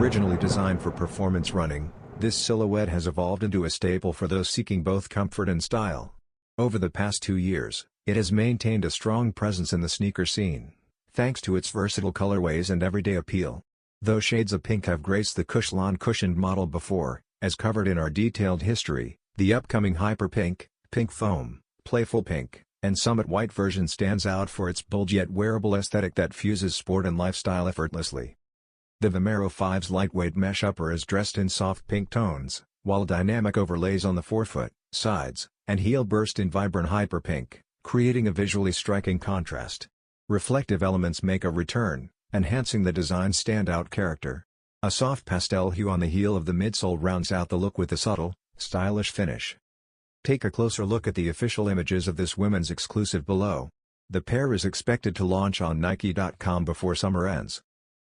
Originally designed for performance running, this silhouette has evolved into a staple for those seeking both comfort and style. Over the past 2 years, it has maintained a strong presence in the sneaker scene, thanks to its versatile colorways and everyday appeal. Though shades of pink have graced the Cushlon-cushioned model before, as covered in our detailed history, the upcoming Hyper Pink, Pink Foam, Playful Pink, and Summit White version stands out for its bold yet wearable aesthetic that fuses sport and lifestyle effortlessly. The Vomero 5's lightweight mesh upper is dressed in soft pink tones, while dynamic overlays on the forefoot, sides, and heel burst in vibrant hyper pink, creating a visually striking contrast. Reflective elements make a return, enhancing the design's standout character. A soft pastel hue on the heel of the midsole rounds out the look with a subtle, stylish finish. Take a closer look at the official images of this women's exclusive below. The pair is expected to launch on Nike.com before summer ends.